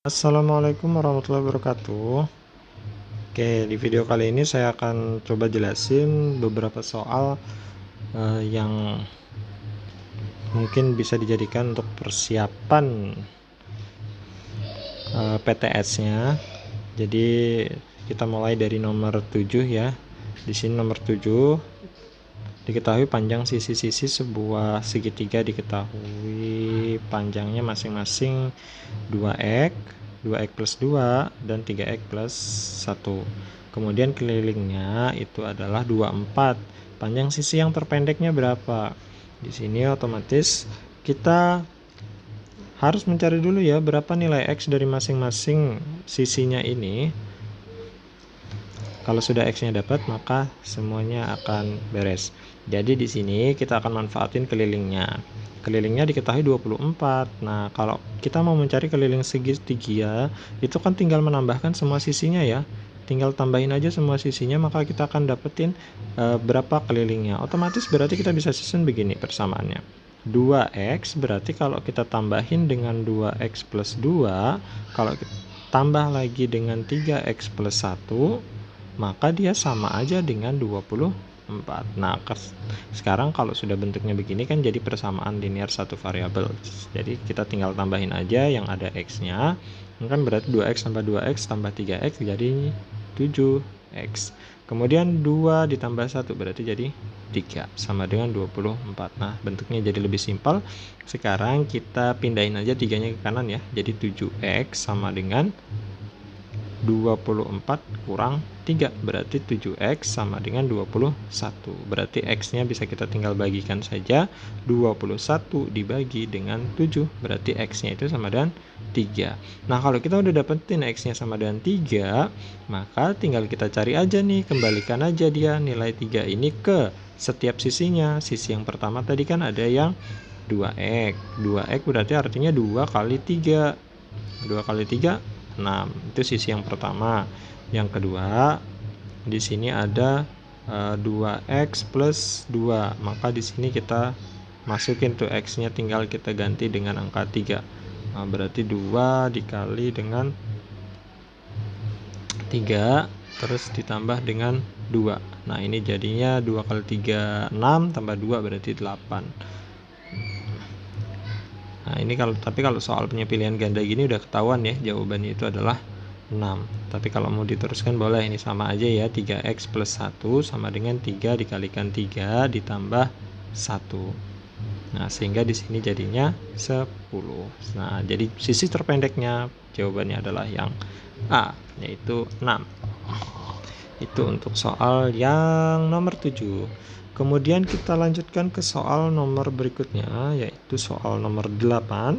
Assalamualaikum warahmatullahi wabarakatuh. Oke, di video kali ini saya akan coba jelasin beberapa soal yang mungkin bisa dijadikan untuk persiapan PTS-nya. Jadi kita mulai dari nomor 7 ya. Di sini nomor 7 diketahui panjang sisi-sisi sebuah segitiga, diketahui panjangnya masing-masing 2x, 2x plus 2, dan 3x plus 1. Kemudian kelilingnya itu adalah 24. Panjang sisi yang terpendeknya berapa? Di sini otomatis kita harus mencari dulu ya berapa nilai x dari masing-masing sisinya ini. Kalau sudah x-nya dapat, maka semuanya akan beres. Jadi di sini kita akan manfaatin kelilingnya. Kelilingnya diketahui 24. Nah, kalau kita mau mencari keliling segitiga, itu kan tinggal menambahkan semua sisinya ya. Tinggal tambahin aja semua sisinya, maka kita akan dapetin berapa kelilingnya. Otomatis berarti kita bisa susun begini persamaannya. 2x berarti kalau kita tambahin dengan 2x plus 2, kalau kita tambah lagi dengan 3x plus 1, maka dia sama aja dengan 24. Nah, sekarang kalau sudah bentuknya begini kan jadi persamaan linear satu variabel. Jadi kita tinggal tambahin aja yang ada x-nya. Kan berarti 2x tambah 2x tambah 3x jadi 7x. Kemudian 2 ditambah 1 berarti jadi 3 sama dengan 24. Nah, bentuknya jadi lebih simpel. Sekarang kita pindahin aja 3-nya ke kanan ya. Jadi 7x sama dengan 24 kurang 3 berarti 7x sama dengan 21. Berarti x-nya bisa kita tinggal bagikan saja. 21 dibagi dengan 7 berarti x-nya itu sama dengan 3. Nah, kalau kita udah dapetin x-nya sama dengan 3, maka tinggal kita cari aja nih, kembalikan aja dia nilai 3 ini ke setiap sisinya. Sisi yang pertama tadi kan ada yang 2x. 2x berarti artinya 2 kali 3. 2 kali 3 6. Itu sisi yang pertama. Yang kedua, di sini ada 2x plus 2. Maka di sini kita masukin tuh x-nya, tinggal kita ganti dengan angka 3. Nah, berarti 2 dikali dengan 3 terus ditambah dengan 2. Nah, ini jadinya 2 kali 3 6 tambah 2 berarti 8. Nah, ini kalau soal punya pilihan ganda gini udah ketahuan ya, jawabannya itu adalah 6. Tapi kalau mau diteruskan boleh, ini sama aja ya, 3x plus 1 sama dengan 3 dikalikan 3 ditambah 1. Nah, sehingga di sini jadinya 10. Nah, jadi sisi terpendeknya jawabannya adalah yang A, yaitu 6. Itu untuk soal yang nomor 7. Kemudian kita lanjutkan ke soal nomor berikutnya, yaitu soal nomor 8.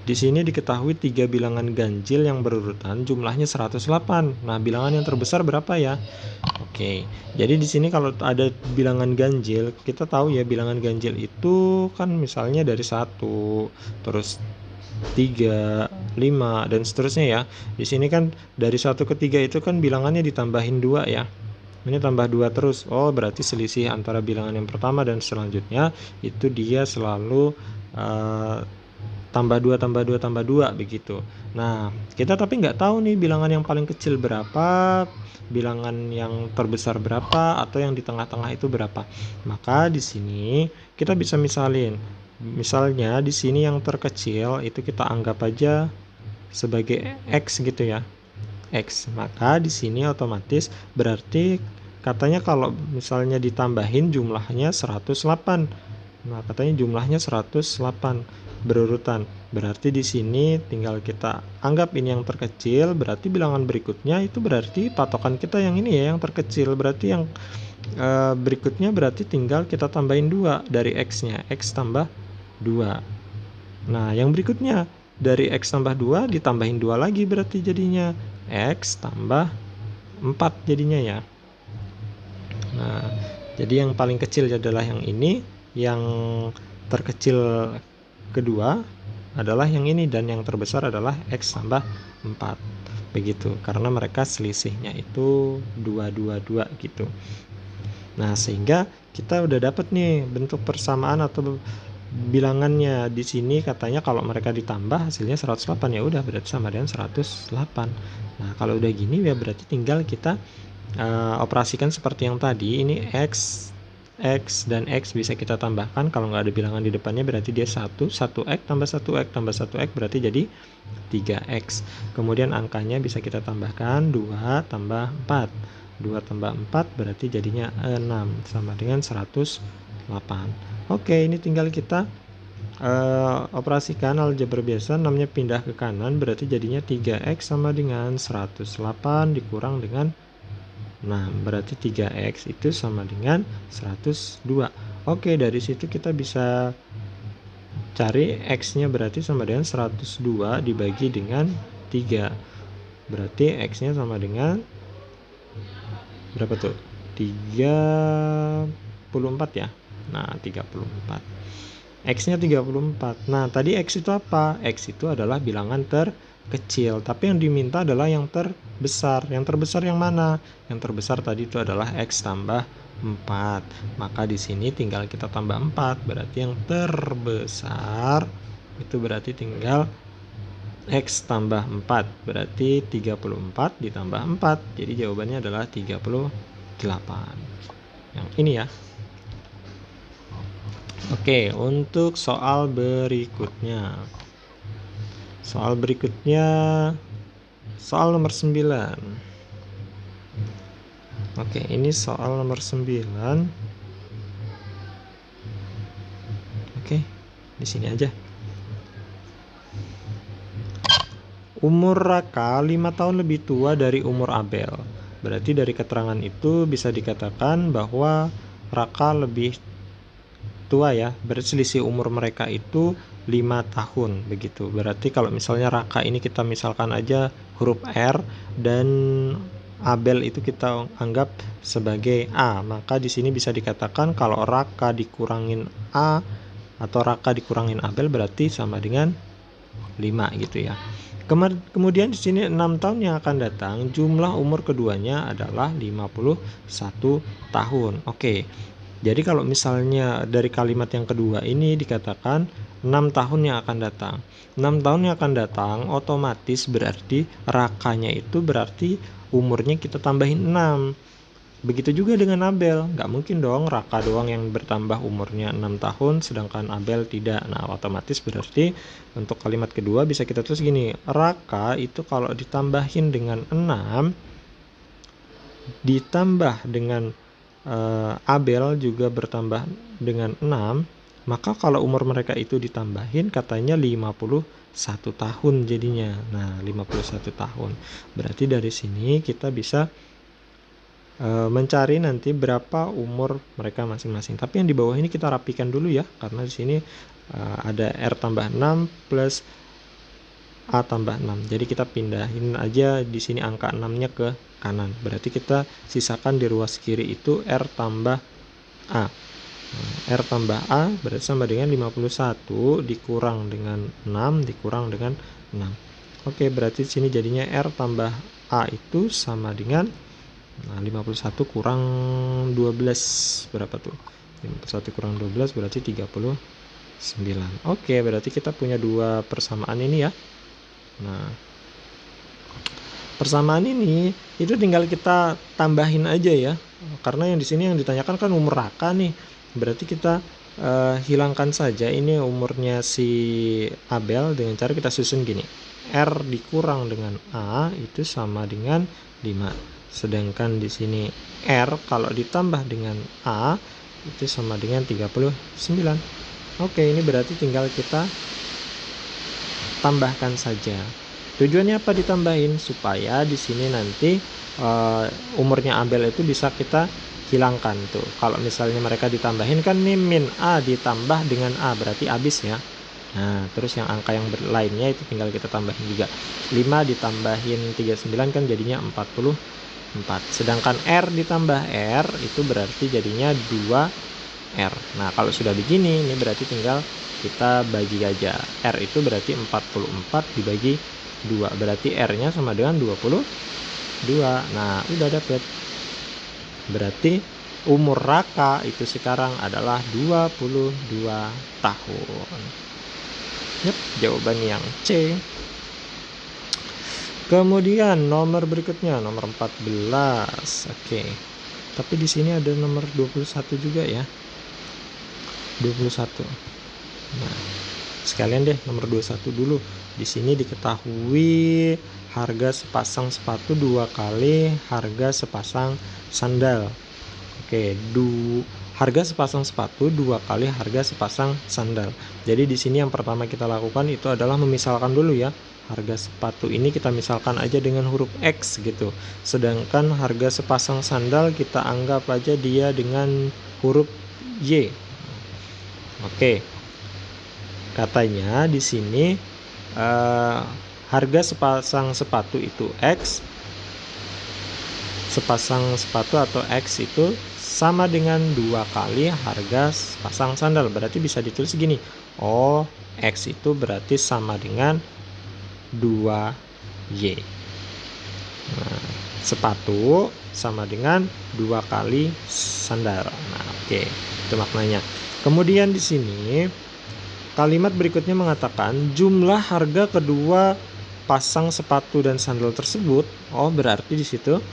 Di sini diketahui 3 bilangan ganjil yang berurutan jumlahnya 108. Nah, bilangan yang terbesar berapa ya? Oke, jadi di sini kalau ada bilangan ganjil, kita tahu ya bilangan ganjil itu kan misalnya dari 1, terus 3, 5, dan seterusnya ya. Di sini kan dari 1 ke 3 itu kan bilangannya ditambahin 2 ya. Ini tambah 2 terus. Oh, berarti selisih antara bilangan yang pertama dan selanjutnya itu dia selalu tambah 2, tambah 2, tambah 2 begitu. Nah, kita tapi nggak tahu nih bilangan yang paling kecil berapa, bilangan yang terbesar berapa, atau yang di tengah-tengah itu berapa. Maka di sini kita bisa misalin. Misalnya di sini yang terkecil itu kita anggap aja sebagai x gitu ya. X. Maka di sini otomatis berarti katanya kalau misalnya ditambahin jumlahnya 108. Nah, katanya jumlahnya 108 berurutan. Berarti di sini tinggal kita anggap ini yang terkecil, berarti bilangan berikutnya itu berarti patokan kita yang ini ya, yang terkecil. Berarti yang berikutnya berarti tinggal kita tambahin 2 dari x-nya, x tambah 2. Nah, yang berikutnya dari x tambah 2 ditambahin 2 lagi berarti jadinya x tambah 4 jadinya ya. Nah, jadi yang paling kecil adalah yang ini, yang terkecil kedua adalah yang ini, dan yang terbesar adalah x tambah 4. Begitu, karena mereka selisihnya itu 2 gitu. Nah, sehingga kita udah dapat nih bentuk persamaan atau bilangannya di sini katanya kalau mereka ditambah hasilnya 108, ya udah berarti sama dengan 108. Nah, kalau udah gini ya berarti tinggal kita operasikan seperti yang tadi. Ini X dan X bisa kita tambahkan. Kalau nggak ada bilangan di depannya berarti dia 1 X tambah 1 X tambah 1 X berarti jadi 3X. Kemudian angkanya bisa kita tambahkan 2 tambah 4. 2 tambah 4 berarti jadinya 6 sama dengan 108. Oke, ini tinggal kita operasikan aljabar biasa. 6-nya pindah ke kanan berarti jadinya 3X sama dengan 108 dikurang dengan 6, berarti 3X itu sama dengan 102. Oke, dari situ kita bisa cari X-nya berarti sama dengan 102 dibagi dengan 3. Berarti X-nya sama dengan berapa tuh? 34 ya. Nah, 34. X-nya 34. Nah, tadi X itu apa? X itu adalah bilangan terkecil, tapi yang diminta adalah yang terbesar. Yang terbesar yang mana? Yang terbesar tadi itu adalah X tambah 4. Maka di sini tinggal kita tambah 4. Berarti yang terbesar itu berarti tinggal X tambah 4. Berarti 34 ditambah 4. Jadi jawabannya adalah 38. Yang ini ya. Oke, untuk soal berikutnya. Soal berikutnya soal nomor 9. Oke, ini soal nomor 9. Oke, di sini aja. Umur Raka 5 tahun lebih tua dari umur Abel. Berarti dari keterangan itu bisa dikatakan bahwa Raka lebih tua ya, berselisih umur mereka itu 5 tahun begitu. Berarti kalau misalnya Raka ini kita misalkan aja huruf R dan Abel itu kita anggap sebagai A, maka di sini bisa dikatakan kalau Raka dikurangin A atau Raka dikurangin Abel berarti sama dengan 5 gitu ya. Kemudian di sini 6 tahun yang akan datang jumlah umur keduanya adalah 51 tahun. Oke. Jadi kalau misalnya dari kalimat yang kedua ini dikatakan 6 tahun yang akan datang. 6 tahun yang akan datang otomatis berarti Rakanya itu berarti umurnya kita tambahin 6. Begitu juga dengan Abel. Nggak mungkin dong Raka doang yang bertambah umurnya 6 tahun sedangkan Abel tidak. Nah, otomatis berarti untuk kalimat kedua bisa kita tulis gini. Raka itu kalau ditambahin dengan 6 ditambah dengan Abel juga bertambah dengan 6, maka kalau umur mereka itu ditambahin katanya 51 tahun jadinya. Nah, 51 tahun. Berarti dari sini kita bisa mencari nanti berapa umur mereka masing-masing. Tapi yang di bawah ini kita rapikan dulu ya, karena di sini ada R tambah 6 plus A tambah 6. Jadi kita pindahin aja di sini angka 6-nya ke kanan. Berarti kita sisakan di ruas kiri itu R tambah A. R tambah A berarti sama dengan 51 dikurang dengan 6 dikurang dengan 6. Oke, berarti sini jadinya R tambah A itu sama dengan 51 kurang 12 berapa tuh? 51 kurang 12 berarti 39. Oke, berarti kita punya dua persamaan ini ya. Nah, persamaan ini itu tinggal kita tambahin aja ya. Karena yang di sini yang ditanyakan kan umur Raka nih. Berarti kita hilangkan saja ini umurnya si Abel dengan cara kita susun gini. R dikurang dengan A itu sama dengan 5. Sedangkan di sini R kalau ditambah dengan A itu sama dengan 39. Oke, ini berarti tinggal kita tambahkan saja. Tujuannya apa ditambahin? Supaya di sini nanti umurnya Abel itu bisa kita hilangkan tuh. Kalau misalnya mereka ditambahin kan nih min A ditambah dengan A berarti habis ya. Nah, terus yang angka yang lainnya itu tinggal kita tambahin juga. 5 ditambahin 39 kan jadinya 44. Sedangkan R ditambah R itu berarti jadinya 2R. Nah, kalau sudah begini ini berarti tinggal kita bagi aja. R itu berarti 44 dibagi 2. Berarti R-nya sama dengan 22. Nah, udah dapet. Berarti umur Raka itu sekarang adalah 22 tahun. Yep, jawaban yang C. Kemudian nomor berikutnya, nomor 14. Oke. Tapi di sini ada nomor 21 juga ya. 21. Nah, sekalian deh nomor 21 dulu. Di sini diketahui harga sepasang sepatu 2 kali harga sepasang sandal. Oke, harga sepasang sepatu 2 kali harga sepasang sandal. Jadi di sini yang pertama kita lakukan itu adalah memisalkan dulu ya. Harga sepatu ini kita misalkan aja dengan huruf X gitu. Sedangkan harga sepasang sandal kita anggap aja dia dengan huruf Y. Oke. Katanya di sini harga sepasang sepatu itu X. Sepasang sepatu atau X itu sama dengan 2 kali harga sepasang sandal. Berarti bisa ditulis gini. Oh, X itu berarti sama dengan 2Y. Nah, sepatu sama dengan 2 kali sandal. Nah, oke. Itu maknanya. Kemudian di sini kalimat berikutnya mengatakan jumlah harga kedua pasang sepatu dan sandal tersebut. Oh, berarti di situ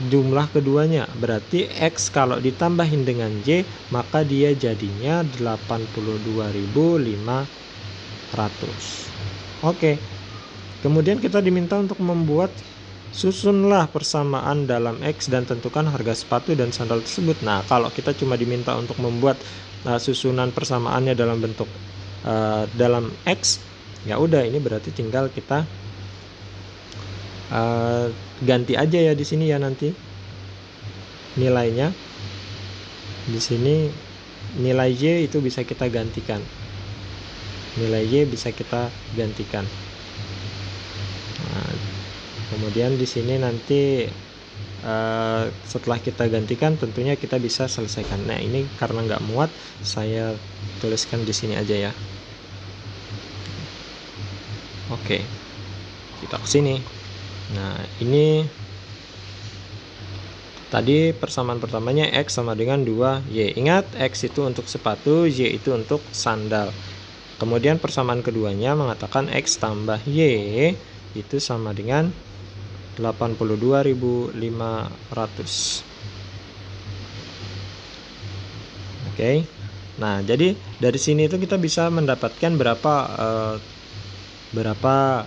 jumlah keduanya. Berarti X kalau ditambahin dengan Y, maka dia jadinya 82.500. Oke. Kemudian kita diminta untuk membuat susunlah persamaan dalam X dan tentukan harga sepatu dan sandal tersebut. Nah, kalau kita cuma diminta untuk membuat susunan persamaannya dalam bentuk dalam X, ya udah, ini berarti tinggal kita ganti aja ya di sini ya nanti nilainya. Di sini nilai Y itu bisa kita gantikan. Nilai Y bisa kita gantikan. Nah, kemudian di sini nanti setelah kita gantikan tentunya kita bisa selesaikan. Nah, ini karena nggak muat, saya tuliskan di sini aja ya. Oke, kita ke sini. Nah, ini tadi persamaan pertamanya X sama dengan 2Y. Ingat, X itu untuk sepatu, Y itu untuk sandal. Kemudian persamaan keduanya mengatakan X tambah Y itu sama dengan 82.500. Oke. Nah, jadi dari sini itu kita bisa mendapatkan berapa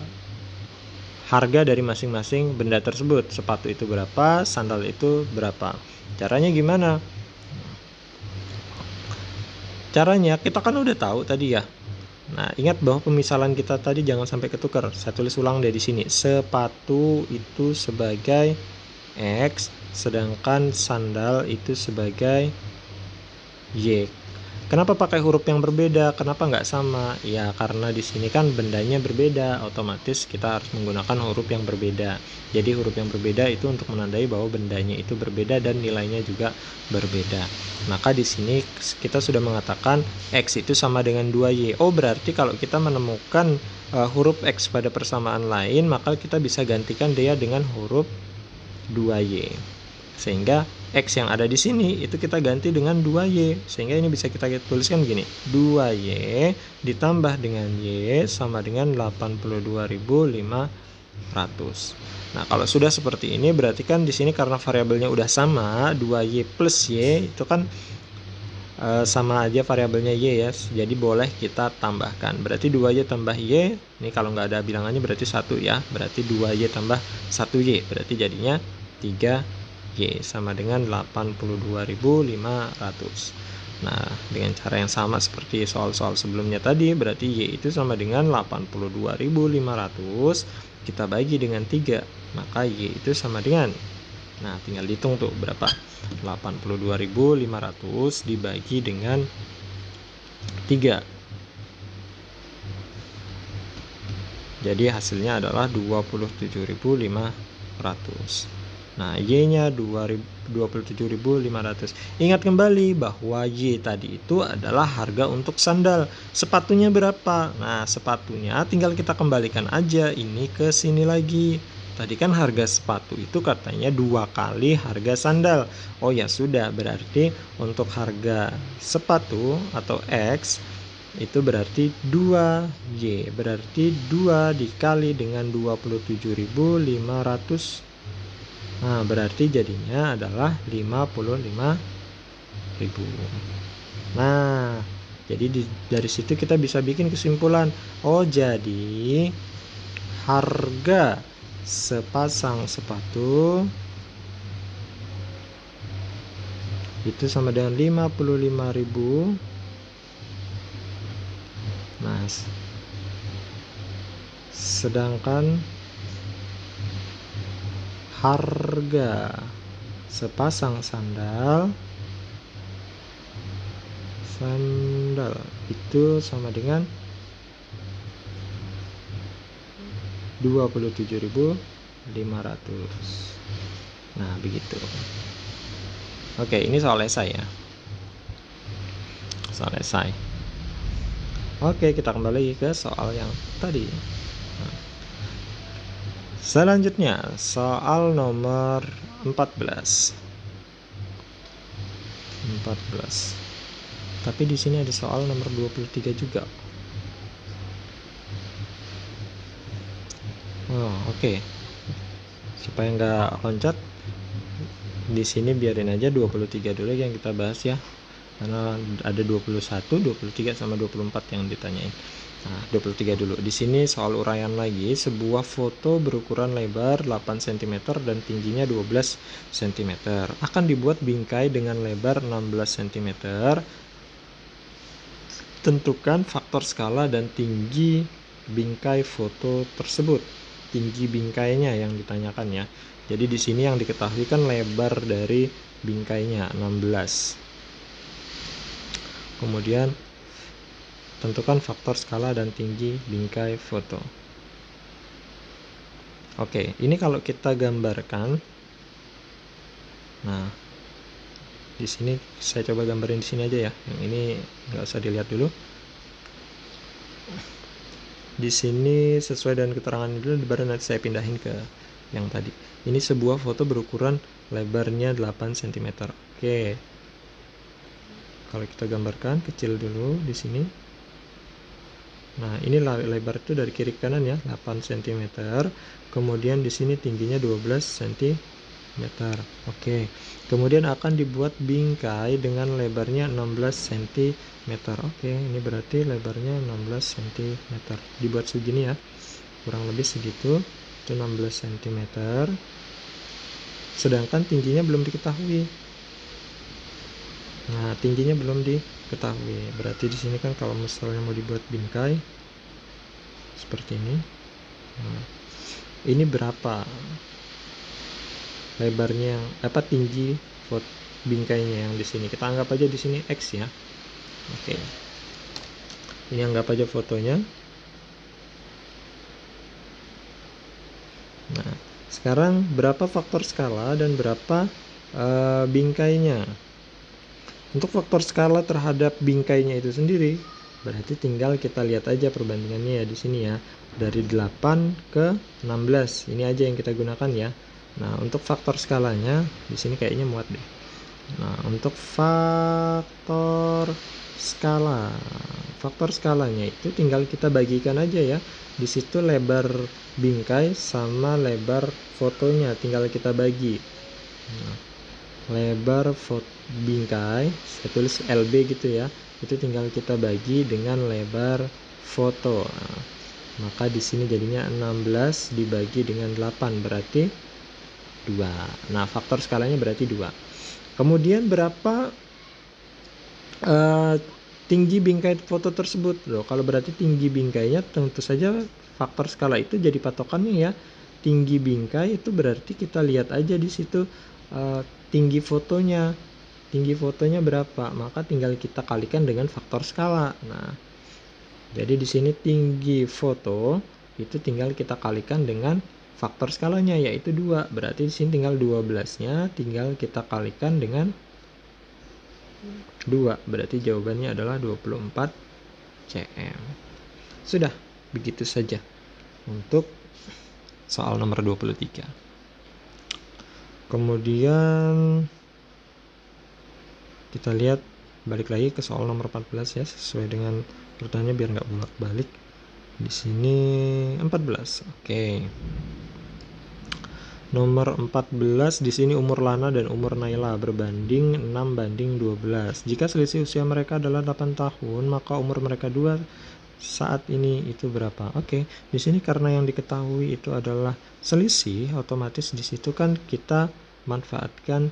harga dari masing-masing benda tersebut. Sepatu itu berapa, sandal itu berapa. Caranya gimana? Caranya kita kan udah tahu tadi ya. Nah, ingat bahwa pemisalan kita tadi jangan sampai ketukar. Saya tulis ulang dari sini. Sepatu itu sebagai X, sedangkan sandal itu sebagai Y. Kenapa pakai huruf yang berbeda? Kenapa nggak sama? Ya, karena di sini kan bendanya berbeda, otomatis kita harus menggunakan huruf yang berbeda. Jadi huruf yang berbeda itu untuk menandai bahwa bendanya itu berbeda dan nilainya juga berbeda. Maka di sini kita sudah mengatakan X itu sama dengan 2Y. Oh, berarti kalau kita menemukan huruf X pada persamaan lain, maka kita bisa gantikan dia dengan huruf 2Y. Sehingga X yang ada di sini itu kita ganti dengan 2Y. Sehingga ini bisa kita tuliskan begini. 2Y ditambah dengan Y sama dengan 82.500. Nah, kalau sudah seperti ini berarti kan di sini karena variabelnya udah sama, 2Y plus Y itu kan sama aja variabelnya Y ya. Jadi boleh kita tambahkan. Berarti 2Y tambah Y, ini kalau nggak ada bilangannya berarti 1 ya. Berarti 2Y tambah 1Y, berarti jadinya 3Y sama dengan 82.500. Nah, dengan cara yang sama seperti soal-soal sebelumnya tadi, berarti Y itu sama dengan 82.500. Kita bagi dengan 3, maka Y itu sama dengan, nah tinggal hitung tuh berapa, 82.500 dibagi dengan 3. Jadi hasilnya adalah 27.500. Nah, Y-nya 27.500. Ingat kembali bahwa Y tadi itu adalah harga untuk sandal. Sepatunya berapa? Nah, sepatunya tinggal kita kembalikan aja ini ke sini lagi. tadi kan harga sepatu itu katanya 2 kali harga sandal. Oh ya sudah, berarti untuk harga sepatu atau X itu berarti 2Y, berarti 2 dikali dengan 27.500. Nah, berarti jadinya adalah 55.000. Nah, jadi dari situ kita bisa bikin kesimpulan. Oh, jadi harga sepasang sepatu itu sama dengan 55.000. Nah, sedangkan harga sepasang sandal itu sama dengan 27.500. Nah, begitu. Oke, ini soal esai ya. Soal esai. Oke, kita kembali ke soal yang tadi. Selanjutnya, soal nomor 14. Tapi di sini ada soal nomor 23 juga. Oh, oke. Supaya nggak loncat, di sini biarin aja 23 dulu yang kita bahas ya. Karena ada 21, 23 sama 24 yang ditanyain. Nah, 23 dulu. Di sini soal uraian lagi, sebuah foto berukuran lebar 8 cm dan tingginya 12 cm akan dibuat bingkai dengan lebar 16 cm. Tentukan faktor skala dan tinggi bingkai foto tersebut. Tinggi bingkainya yang ditanyakan ya. Jadi di sini yang diketahui kan lebar dari bingkainya 16. Kemudian tentukan faktor skala dan tinggi bingkai foto. Oke, ini kalau kita gambarkan. Nah, di sini saya coba gambarin di sini aja ya. Yang ini nggak usah dilihat dulu. Di sini sesuai dengan keterangan dulu, baru nanti saya pindahin ke yang tadi. Ini sebuah foto berukuran lebarnya 8 cm. Oke. Kalau kita gambarkan kecil dulu di sini. Nah, ini lebar itu dari kiri ke kanan ya, 8 cm. Kemudian di sini tingginya 12 cm. Oke. Kemudian akan dibuat bingkai dengan lebarnya 16 cm. Oke, ini berarti lebarnya 16 cm. Dibuat segini ya. Kurang lebih segitu. Itu 16 cm. Sedangkan tingginya belum diketahui. Nah, tingginya belum diketahui. Berarti di sini kan kalau misalnya mau dibuat bingkai seperti ini. Nah, ini berapa lebarnya, tinggi bingkainya yang di sini? Kita anggap aja di sini X ya. Oke. Ini anggap aja fotonya. Nah, sekarang berapa faktor skala dan berapa bingkainya? Untuk faktor skala terhadap bingkainya itu sendiri, berarti tinggal kita lihat aja perbandingannya ya di sini ya. Dari 8 ke 16. Ini aja yang kita gunakan ya. Nah, untuk faktor skalanya di sini kayaknya muat deh. Nah, untuk faktor skalanya itu tinggal kita bagikan aja ya. Di situ lebar bingkai sama lebar fotonya tinggal kita bagi. Nah, lebar bingkai, saya tulis LB gitu ya, itu tinggal kita bagi dengan lebar foto. Nah, maka di sini jadinya 16 dibagi dengan 8 berarti 2. Nah, faktor skalanya berarti 2. Kemudian berapa tinggi bingkai foto tersebut? Loh, kalau berarti tinggi bingkainya tentu saja faktor skala itu jadi patokannya ya. Tinggi bingkai itu berarti kita lihat aja di situ tinggi fotonya berapa, maka tinggal kita kalikan dengan faktor skala. Nah, jadi di sini tinggi foto itu tinggal kita kalikan dengan faktor skalanya yaitu 2. Berarti di sini tinggal 12-nya tinggal kita kalikan dengan 2. Berarti jawabannya adalah 24 cm. Sudah, begitu saja untuk soal nomor 23. Kemudian kita lihat balik lagi ke soal nomor 14 ya, sesuai dengan urutannya biar nggak bolak-balik. Di sini 14. Oke. Nomor 14 di sini umur Lana dan umur Naila berbanding 6:12. Jika selisih usia mereka adalah 8 tahun, maka umur mereka 2 saat ini itu berapa? Oke, di sini karena yang diketahui itu adalah selisih, otomatis di situ kan kita manfaatkan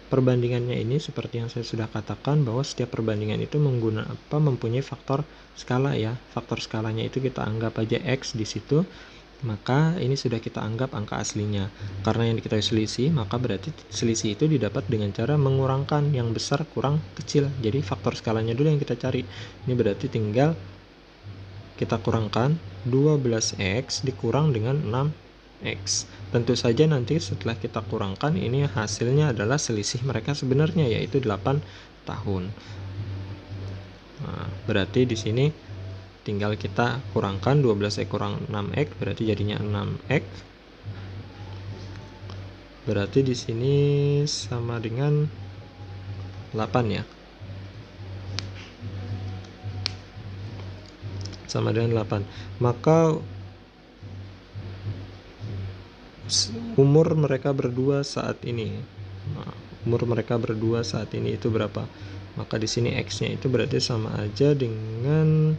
perbandingannya ini seperti yang saya sudah katakan bahwa setiap perbandingan itu mempunyai faktor skala ya. Faktor skalanya itu kita anggap aja X di situ. Maka ini sudah kita anggap angka aslinya. Karena yang diketahui selisih, maka berarti selisih itu didapat dengan cara mengurangkan yang besar kurang kecil. Jadi faktor skalanya dulu yang kita cari. Ini berarti tinggal kita kurangkan 12X dikurang dengan 6X. Tentu saja nanti setelah kita kurangkan, ini hasilnya adalah selisih mereka sebenarnya, yaitu 8 tahun. Nah, berarti di sini tinggal kita kurangkan 12X kurang 6X, berarti jadinya 6X. Berarti di sini sama dengan 8 ya. Sama dengan 8. Maka umur mereka berdua saat ini. Nah, umur mereka berdua saat ini itu berapa? Maka di sini X-nya itu berarti sama aja dengan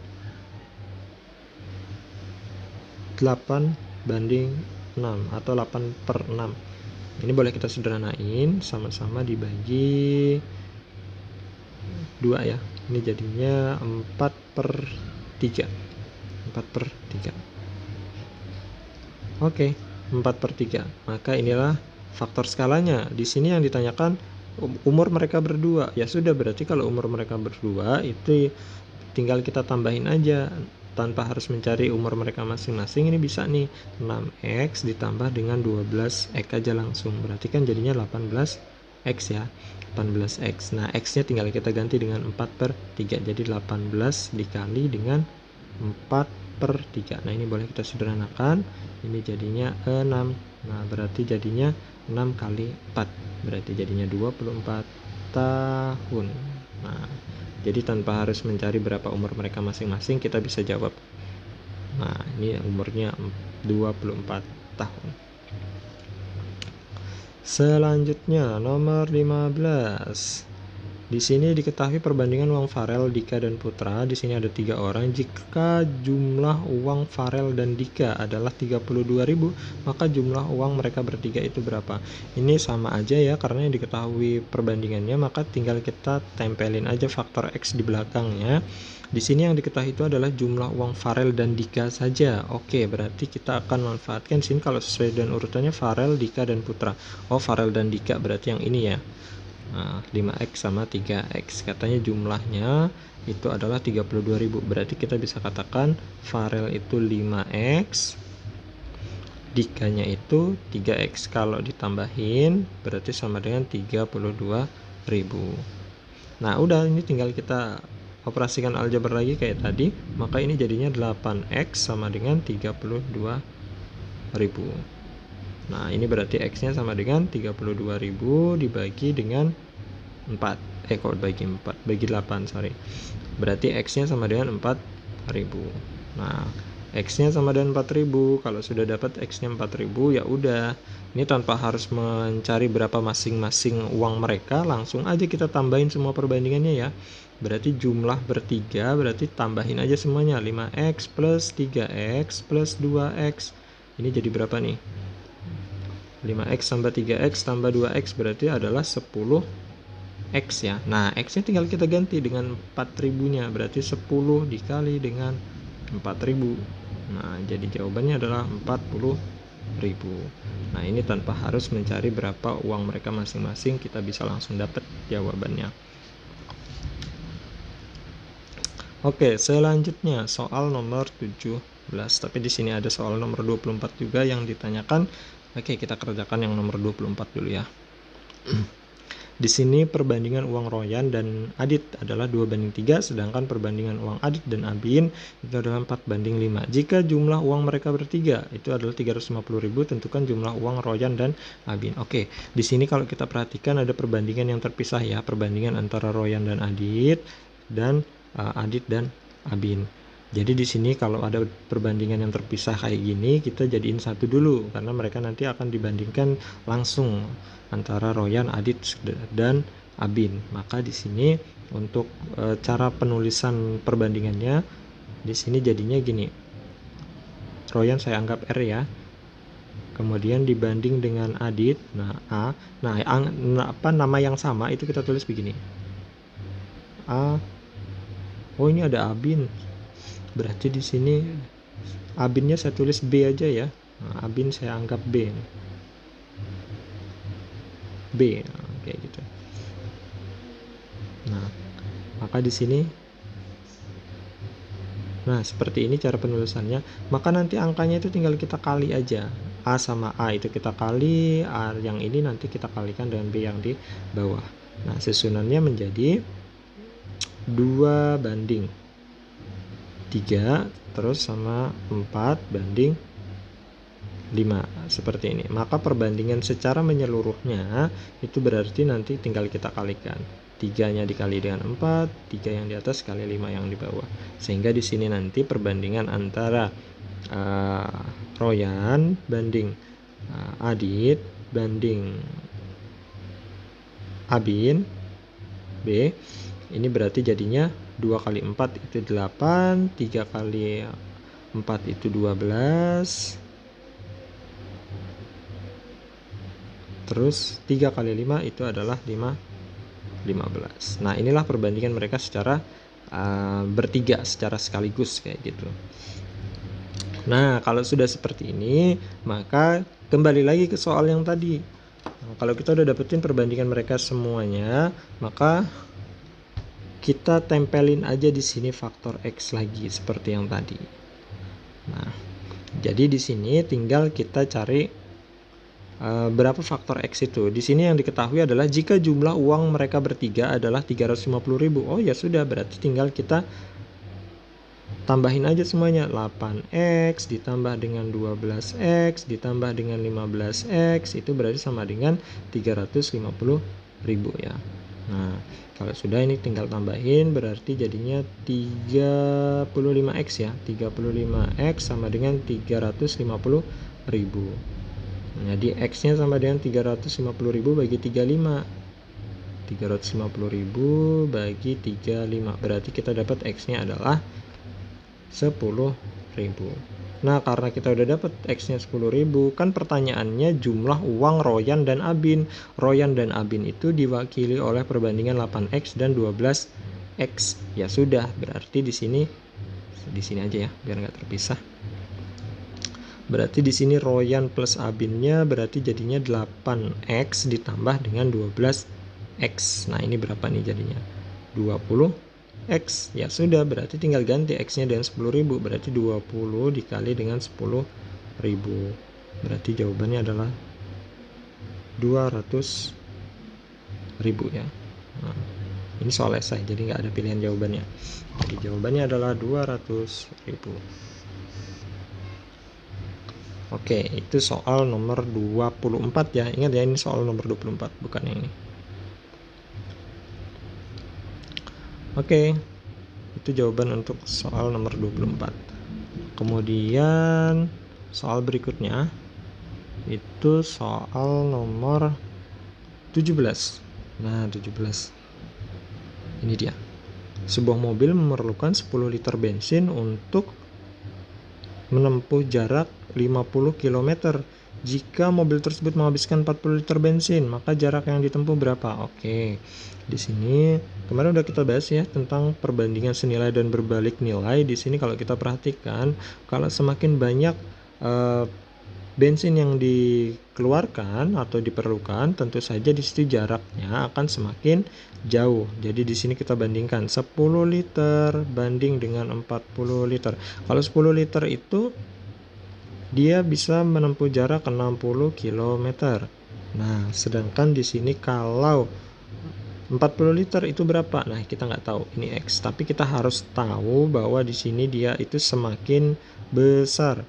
8:6 atau 8/6. Ini boleh kita sederhanain, sama-sama dibagi 2 ya. Ini jadinya 4/3. 4/3. Oke, 4/3. Maka inilah faktor skalanya. Di sini yang ditanyakan umur mereka berdua. Ya sudah, berarti kalau umur mereka berdua itu tinggal kita tambahin aja tanpa harus mencari umur mereka masing-masing. Ini bisa nih 6X ditambah dengan 12X aja langsung, berarti kan jadinya 18X ya, 18X. Nah, X nya tinggal kita ganti dengan 4/3, jadi 18 dikali dengan 4/3. Nah, ini boleh kita sederhanakan, ini jadinya 6. Nah, berarti jadinya 6 kali 4, berarti jadinya 24 tahun. Nah, jadi tanpa harus mencari berapa umur mereka masing-masing, kita bisa jawab. Nah, ini umurnya 24 tahun. Selanjutnya nomor 15. Di sini diketahui perbandingan uang Farel, Dika, dan Putra. Di sini ada 3 orang. Jika jumlah uang Farel dan Dika adalah 32.000, maka jumlah uang mereka bertiga itu berapa? Ini sama aja ya, karena yang diketahui perbandingannya, maka tinggal kita tempelin aja faktor X di belakangnya. Di sini yang diketahui itu adalah jumlah uang Farel dan Dika saja. Oke, berarti kita akan manfaatkan sini kalau sesuai dengan urutannya Farel, Dika, dan Putra. Oh, Farel dan Dika berarti yang ini ya. Nah, 5X sama 3X. Katanya jumlahnya itu adalah 32.000. Berarti kita bisa katakan Farel itu 5X, Dikanya itu 3X. Kalau ditambahin berarti sama dengan 32.000. Nah, udah, ini tinggal kita operasikan aljabar lagi kayak tadi. Maka ini jadinya 8X sama dengan 32.000. Nah, ini berarti X-nya sama dengan 32.000 dibagi dengan 4. Kok bagi 4? Bagi 8, sorry. Berarti X-nya sama dengan 4.000. Nah, X-nya sama dengan 4.000. Kalau sudah dapat X-nya 4.000, ya udah. Ini tanpa harus mencari berapa masing-masing uang mereka, langsung aja kita tambahin semua perbandingannya ya. Berarti jumlah bertiga, berarti tambahin aja semuanya. 5X plus 3X plus 2X. Ini jadi berapa nih? 5X tambah 3X tambah 2X berarti adalah 10X ya. Nah, X nya tinggal kita ganti dengan 4.000 nya, berarti 10 dikali dengan 4.000. Nah, jadi jawabannya adalah 40.000. Nah, ini tanpa harus mencari berapa uang mereka masing-masing, kita bisa langsung dapat jawabannya. Oke, selanjutnya soal nomor 17. Tapi di sini ada soal nomor 24 juga yang ditanyakan. Oke, kita kerjakan yang nomor 24 dulu ya. Di sini perbandingan uang Royan dan Adit adalah 2:3, sedangkan perbandingan uang Adit dan Abin itu adalah 4:5. Jika jumlah uang mereka bertiga itu adalah 350.000, tentukan jumlah uang Royan dan Abin. Oke, di sini kalau kita perhatikan ada perbandingan yang terpisah ya, perbandingan antara Royan dan Adit dan Adit dan Abin. Jadi di sini kalau ada perbandingan yang terpisah kayak gini, kita jadiin satu dulu karena mereka nanti akan dibandingkan langsung antara Royan, Adit dan Abin. Maka di sini untuk cara penulisan perbandingannya di sini jadinya gini. Royan saya anggap R ya. Kemudian dibanding dengan Adit, nah A. Nah, nama yang sama itu kita tulis begini. A. Oh, ini ada Abin. Berarti di sini Abinnya saya tulis B aja ya. Nah, Abin saya anggap B. B, nah, kayak gitu. Nah, maka di sini, nah seperti ini cara penulisannya. Maka nanti angkanya itu tinggal kita kali aja. A sama A itu kita kali, A yang ini nanti kita kalikan dengan B yang di bawah. Nah, susunannya menjadi 2:3 terus sama 4:5 seperti ini. Maka perbandingan secara menyeluruhnya itu berarti nanti tinggal kita kalikan. 3-nya dikali dengan 4, 3 yang di atas kali 5 yang di bawah. Sehingga di sini nanti perbandingan antara Royan banding Adit banding Abin B, ini berarti jadinya 2 kali 4 itu 8, 3 kali 4 itu 12, terus 3 kali 5 itu adalah 15. Nah, inilah perbandingan mereka secara bertiga, secara sekaligus kayak gitu. Nah, kalau sudah seperti ini, maka kembali lagi ke soal yang tadi. Nah, kalau kita udah dapetin perbandingan mereka semuanya, maka kita tempelin aja di sini faktor X lagi seperti yang tadi. Nah, jadi di sini tinggal kita cari berapa faktor X itu. Di sini yang diketahui adalah jika jumlah uang mereka bertiga adalah 350.000. Oh ya sudah, berarti tinggal kita tambahin aja semuanya. 8X ditambah dengan 12X ditambah dengan 15X itu berarti sama dengan 350.000 ya. Nah, kalau sudah ini tinggal tambahin berarti jadinya 35X ya. 35X sama dengan 350.000. Jadi X-nya sama dengan 350.000 bagi 35. 350.000 bagi 35. Berarti kita dapat X-nya adalah 10.000. Nah, karena kita udah dapat X-nya 10.000, kan pertanyaannya jumlah uang Royan dan Abin. Royan dan Abin itu diwakili oleh perbandingan 8X dan 12X. Ya sudah, berarti di sini aja ya, biar nggak terpisah. Berarti di sini Royan plus Abinnya berarti jadinya 8X ditambah dengan 12X. Nah, ini berapa nih jadinya? 20X. Ya sudah, berarti tinggal ganti X-nya dengan 10.000. Berarti 20 dikali dengan 10.000. Berarti jawabannya adalah 200.000 ya. Nah, ini soal esai, jadi nggak ada pilihan jawabannya. Jadi jawabannya adalah 200.000. Oke, itu soal nomor 24 ya. Ingat ya, ini soal nomor 24, bukan yang ini. Oke, itu jawaban untuk soal nomor 24. Kemudian soal berikutnya itu soal nomor 17. Nah, 17. Ini dia. Sebuah mobil memerlukan 10 liter bensin untuk menempuh jarak 50 km. Jika mobil tersebut menghabiskan 40 liter bensin, maka jarak yang ditempuh berapa? Oke. Di sini kemarin udah kita bahas ya tentang perbandingan senilai dan berbalik nilai. Di sini kalau kita perhatikan, kalau semakin banyak bensin yang dikeluarkan atau diperlukan, tentu saja di situ jaraknya akan semakin jauh. Jadi di sini kita bandingkan 10 liter banding dengan 40 liter. Kalau 10 liter itu dia bisa menempuh jarak 60 km. Nah, sedangkan di sini kalau 40 liter itu berapa? Nah, kita nggak tahu ini X, tapi kita harus tahu bahwa di sini dia itu semakin besar.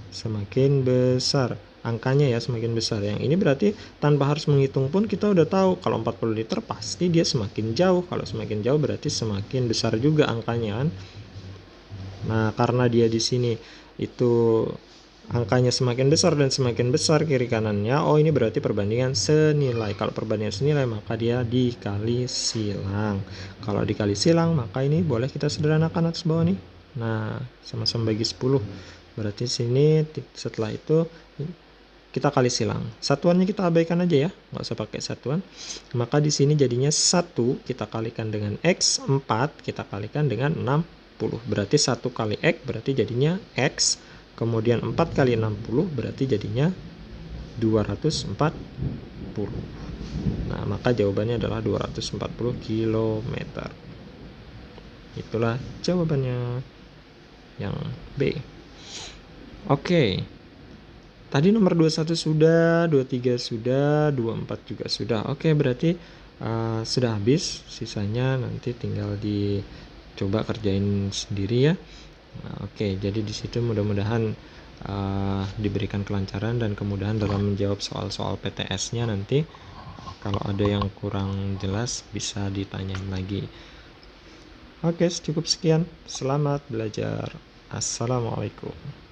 Semakin besar angkanya ya, semakin besar. Yang ini berarti tanpa harus menghitung pun kita udah tahu kalau 40 liter pasti dia semakin jauh. Kalau semakin jauh berarti semakin besar juga angkanya kan. Nah, karena dia di sini itu angkanya semakin besar dan semakin besar kiri kanannya, oh ini berarti perbandingan senilai. Kalau perbandingan senilai maka dia dikali silang. Kalau dikali silang maka ini boleh kita sederhanakan atas bawah nih. Nah, sama-sama bagi 10. Berarti sini setelah itu kita kali silang. Satuannya kita abaikan aja ya, nggak usah pakai satuan. Maka di sini jadinya 1 kita kalikan dengan X, 4 kita kalikan dengan 60. Berarti 1 kali X berarti jadinya X. Kemudian 4 kali 60 berarti jadinya 240. Nah, maka jawabannya adalah 240 km. Itulah jawabannya yang B. Oke. Tadi nomor 21 sudah, 23 sudah, 24 juga sudah. Oke, berarti sudah habis. Sisanya nanti tinggal dicoba kerjain sendiri ya. Nah, oke, jadi di situ mudah-mudahan diberikan kelancaran dan kemudahan dalam menjawab soal-soal PTS-nya nanti. Kalau ada yang kurang jelas bisa ditanyain lagi. Oke, cukup sekian. Selamat belajar. Assalamualaikum.